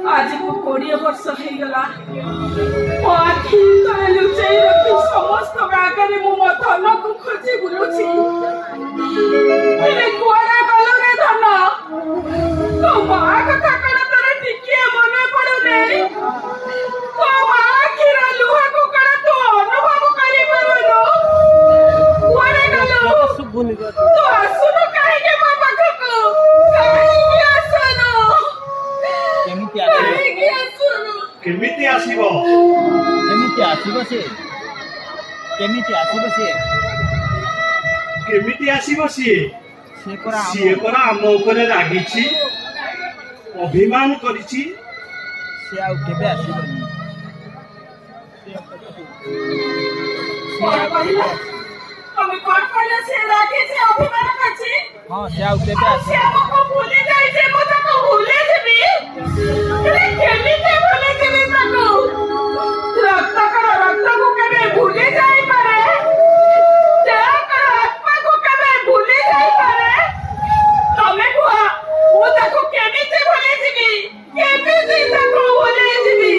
आज को 20 वर्ष हो गला आखि तले लुचाई रखी समस्त आगे मो धन को खोजी बुलुछि कुआरा गलो रे धन तो माँ कथा कण तोर टिके मने पड़ो नै तो माँ आखिर लुहा को कण तो अनुभव करि परलो कुआरा गलो तो आसुनो काहे के मो पाख को काहे के आसनो केमिति आसीबो से कोरा हम ऊपर रागिछि अभिमान करिछि से आ केबे आसीबनी हम कोन कहले से रागिछि अभिमान करछि हां से आ केबे आसी से हमको भूले जाई जे मो तको भूले जेबी रे केमिति भूले जेबी तको रक्त को केबे भूले जाई पारे आत्मा को केबे भूले जाई पारे तमे कुआ मो तको केमिति भूले जेबी केमिति तको भूले जेबी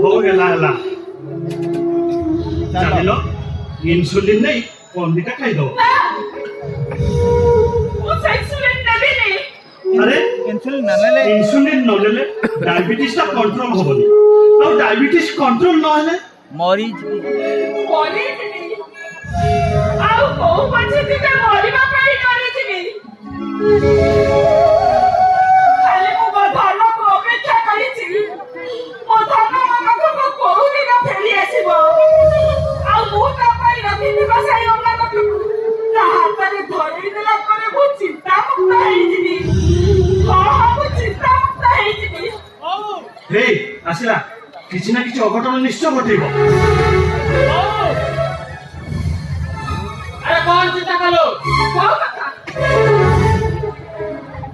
हो गेला चलो इंसुलिन नहीं कोंदिटा खाई दो अरे इंसुलिन न लेले डायबिटीज ता कंट्रोल होबनी और डायबिटीज कंट्रोल न हेले मरीज आउ को पछे ते मरिबा पाई करे छिबी खाली मो धन को अपेक्षा करी छी मो धन को कोहु दिना फेरी आसीबो आउ मो ता पाई रखि दिबा साई ओला को ता हातरे धरि देला करे मो चिंता मुक्त हेई जिनी हे आसिला किछि ना किछि अघटन निश्चय घटेबो अरे कौन चिंता कलो କୋଉ କଥା?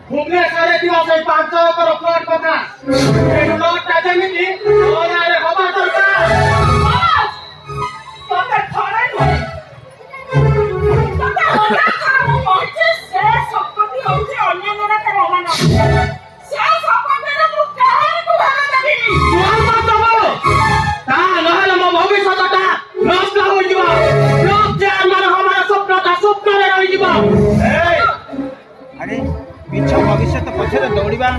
भुवनेश्वर से 500 एकर प्लॉट पका प्लॉटटा जेमिति ओयारे हवा दरकार ବାସ୍! ତତେ ଥରେ ନୁହେଁ, ତତେ ଅନେକ ଥର ମୁଁ କହିଛି, ସେ ସମ୍ପତ୍ତି ହଉଛି ଅନ୍ୟ ଜଣଙ୍କର ଅମାନ। ସେ ସମ୍ପତ୍ତିରେ ମୁଁ କାହାରିକୁ ଭାଗ ଦେବିନି। तुम मत दबो ता नहले मो भविष्यटा नष्ट हो जिवो लोक जे हमर हमारा स्वप्नटा स्वप्न रे रहि जिवो ए ଆରେ ମିଛ ଭବିଷ୍ୟତ ପଛରେ ଦୌଡ଼ିବା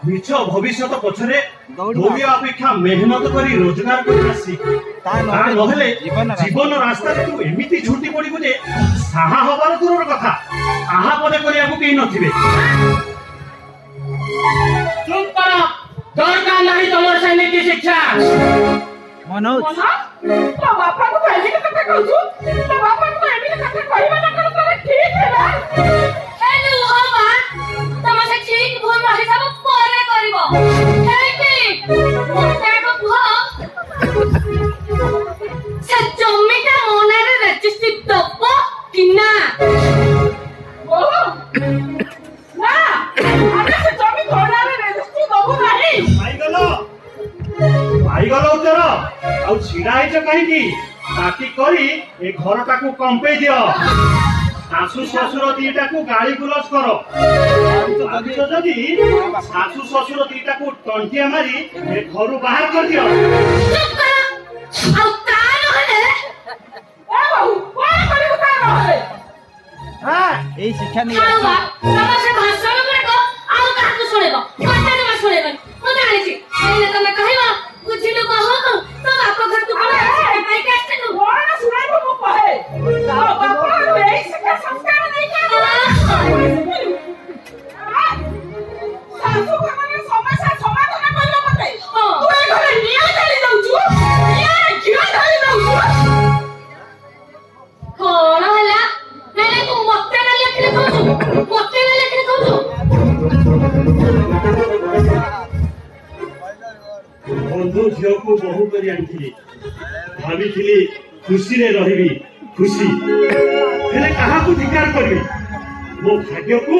ମିଛ ଭବିଷ୍ୟତ ପଛରେ ଦୌଡ଼ିବା। ଦୌଡ଼ିବା ଅପେକ୍ଷା ମେହନତ କରି ରୋଜଗାର କରିବା ଶିଖ। ତା ତା ନହେଲେ ଜୀବନ ଜୀବନ ରାସ୍ତାରେ ତୁ ଏମିତି ଝୁଣ୍ଟି ପଡିବୁ ଯେ ସାହା ହବାର ଦୂରର କଥା, ଆହା ପଦେ କରିବାକୁ କେହି ନଥିବେ। चुप करो दरकार नहीं तुमर सैनिक की शिक्षा ମନୋଜ ମନ? ତୋ ବାପାକୁ ଏମିତି କଥା କହୁଛୁ? ତୋ ବାପାକୁ ଏମିତି କଥା କହିବାଟା କଣ ତୋର ଠିକ୍ ହେଲା? ହେଲୁ ହବା ତମେ ସେ ଠିକ ଭୁଲ ହିସାବ ପରେ କରିବ ହେଇକି ତାଙ୍କ ପୁଅ ସେ ଜମିଟା ମନରେ ରେଜିଷ୍ଟ୍ରି ଦବ କି ନା ବୋହୂ? ନା, ଆମେ ସେ ଜମି ଥୋଡ଼ାରେ ରେଜିଷ୍ଟ୍ରି ଦବୁ ନାହିଁ। ପାଇଗଲ ପାଇଗଲ ଉତ୍ତର। ଆଉ ଛିଡା ହେଇଛ କାହିଁକି? ପାଟି କରି ଏ ଘରଟାକୁ କମ୍ପେଇ ଦିଅ। ଶାଶୁ ଶ୍ୱଶୁର ଦିଟାକୁ ଗାଳି ଗୁଲଜ କର। ଭାବିଛ ଯଦି ଶାଶୁ ଶ୍ୱଶୁର ଦିଟାକୁ ଟଣ୍ଟିଆ ମାରି ଏ ଘରୁ ବାହାର କରିଦିଅ। ଚୁପ କର ଆଉ ତା ନହେଲେ ଏ ବୋହୂ, କଣ କରିବୁ ତା ନହେଲେ? ଏଇ ଶିକ୍ଷା ନେଇ ଖାଉ ବା ତମ ସେ ଭାଷଣ ଗୁଡାକ ଆଉ କାହାକୁ ଶୁଣେଇବ ମତେ ଜମା ଶୁଣେଇବନି ମୁଁ ଜାଣିଛି ହେଲେ ତମେ କହିବ ବୁଝିଲୁ କହୁ ତୋ ବାପ ଘରକୁ କଣ ପାଇକି ଆସିଥିଲୁ କଣ ଶୁଣାଇବୁ ମୁଁ କହେ? ତୋ ବାପାରୁ ଏଇ ଶିକ୍ଷା ସଂସ୍କାର ନେଇକି ଶାଶୁ ଘରରେ ସମସ୍ୟା ସମାଧାନ କରିବ ମତେ। ତୁ ଏ ଘରେ ନିଆଁ ଢାଳି ଦଉଛୁ, ନିଆଁରେ ଘିଅ ଢାଳି ଦଉଛୁ। କଣ ହେଲା ନାଇଁ ତୁ ମତେ ନା ଲେଖିଲେ କହୁଛୁ ମତେ ନା ଲେଖିଲେ କହୁଛୁ ବନ୍ଧୁ ଝିଅକୁ ବୋହୂ କରି ଆଣିଥିଲି, ଭାବିଥିଲି ଖୁସିରେ ରହିବି, ଖୁସି ହେଲେ କାହାକୁ ଧିକାର କରିବି? ମୋ ଭାଗ୍ୟକୁ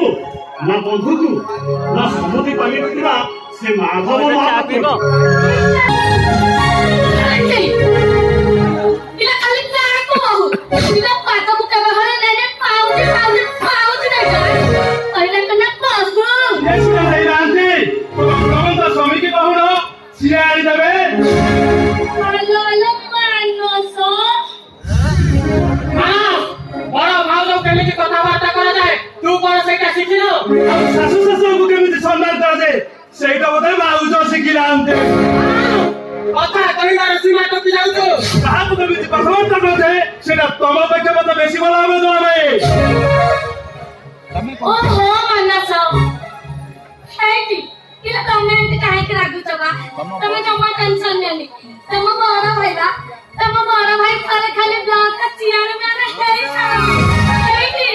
ନା ବନ୍ଧୁକୁ ନା ସମୁଦି ପାଲିଥିବା ସେ ମାଧବ ମହାପାତ୍ର। ପିଲା ଖାଲି କାହାକୁ ବହୁ ପିଲା ପାଦକୁ କେବେ ଘରେ ନେଲେ ପାଉନି ପାଉନି ପାଉନି ନାଇଁ କହିଲେ କନା ବହୁ ସ୍ୱାମୀକି କହୁନ ସିଏ ଆଣିଦେବେ ହଲୋ ହଲୋ ମାନସ ବଡ ଭାଉଜ କେମିତି କଥାବାର୍ତ୍ତା କରାଯାଏ ତୁ କଣ ସେଇଟା ଶିଖିଲୁ ଆଉ ଶାଶୁ ଶ୍ୱଶୁରକୁ କେମିତି ସମ୍ମାନ କରାଯାଏ ସେଇଟା ବୋଧେ ଭାଉଜ ଶିଖିଲାନ୍ତି। କଥା କହିବାର ସୀମା ଟପି ଯାଉଛୁ କାହାକୁ କେମିତି କଥାବାର୍ତ୍ତା କରାଯାଏ ସେଇଟା ତମ ପକ୍ଷେ ମତେ ବେଶୀ ଭଲ ଭାବେ ଜଣାବେ। ତମେ ଓହୋ ମାନସ ହେଇଟି ପିଲା ତମେ ଏମିତି କାହିଁକି ରାଗୁଛ ବା ତମେ ଜମା ଟେନସନ ନିଅନି ତମ ବଡ ଭାଇ ବା ତମ ବଡ ଭାଇ ଥରେ ଖାଲି ବ୍ଲକ ଚିଆର ମ୍ୟାନ ହେଇଟି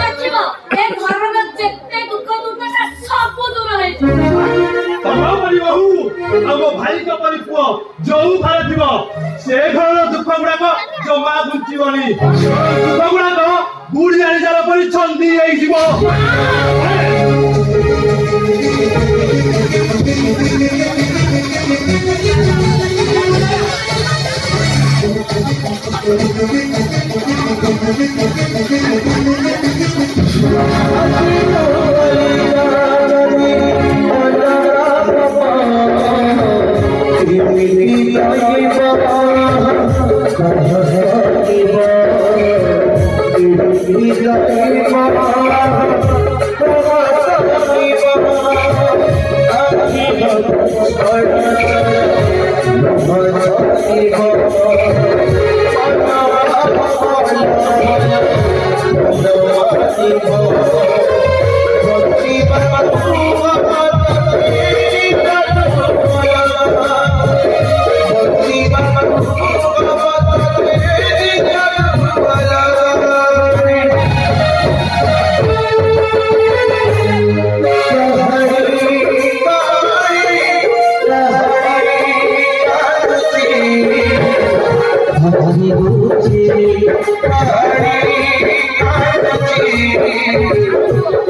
ଦେଖିବ ଏ ଘରର ଯେତେ ଦୁଃଖ ଦୁର୍ଦଶା ସବୁ ଦୂର ହେଇଯିବ ତମ ପରି ବୋହୂ ଆଉ ମୋ ଭାଇଙ୍କ ପରି ପୁଅ ଯୋଉ ଘରେ ଥିବ ସେ ଘରର ଦୁଃଖ ଗୁଡାକ ଜମା ଘୁଞ୍ଚିବନି। ଦୁଃଖ ଗୁଡାକ ବୁଢୀ ଆଣିଜାର ପରି ଛନ୍ଦି ହେଇଯିବ।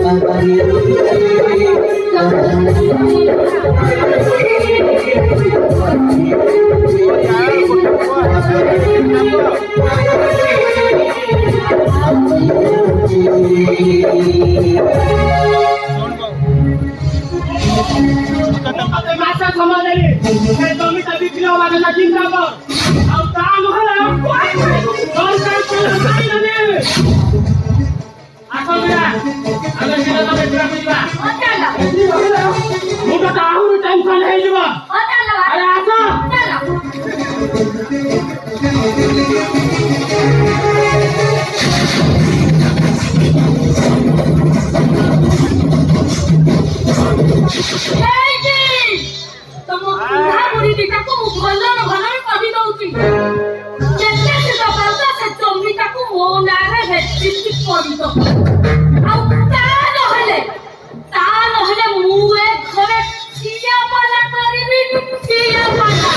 ମତେ ମାସ ସମୟ ଦେଲି ସେ ଜମିଟା ବିକ୍ରି ହବା କଥା ଚିନ୍ତା କର ଆଉ ତା ନହେଲେ ଆସ ପିଲା ଆମେ ସିନା ତମେ ଯିବାକୁ ଯିବା ମୁଣ୍ଡଟା ଆହୁରି ଟେନସନ ହେଇଯିବ ଆରେ ଆସ ତମ ବୁଢା ବୁଢୀ ଦିଟାକୁ ମୁଁ ଭଲରେ କହି ଦଉଛି ଯେତେ ଶୀଘ୍ର ପାରୁଛ ସେ ଜମିଟାକୁ ମୋ ନାଁରେ ରେଜିଷ୍ଟ୍ରି କରିଦବ ଆଉ ତା ନହେଲେ ମୁଁ ଏ ଘରେ ଚିଆପାଲା କରିବି ଚିଆପାଲା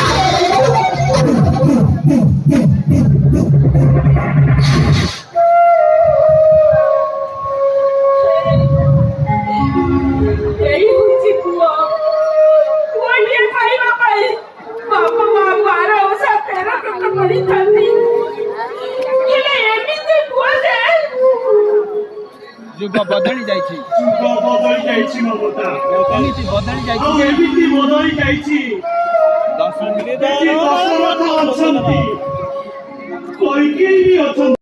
ଏଇ ହଉଛି ପୁଅ ପୁଅଟିଏ ଖାଇବା ପାଇଁ ବାପା ମା 12 ଓଷା 13 ବ୍ରତ କରିଥାନ୍ତି ହେଲେ ଏମିତି ପୁଅ ଯେ ଯୁଗ ବଦଳି ଯାଇଛି ଯୁଗ ବଦଳି ଯାଇଛି ମମତା କେମିତି ବଦଳି ଆଉ ଯାଇଛି ଏମିତି ବଦଳି ଯାଇଛି ଦଶରଥ ଏଠି ଦଶରଥ ଅଛନ୍ତି କୈକେୟୀ ବି ଅଛନ୍ତି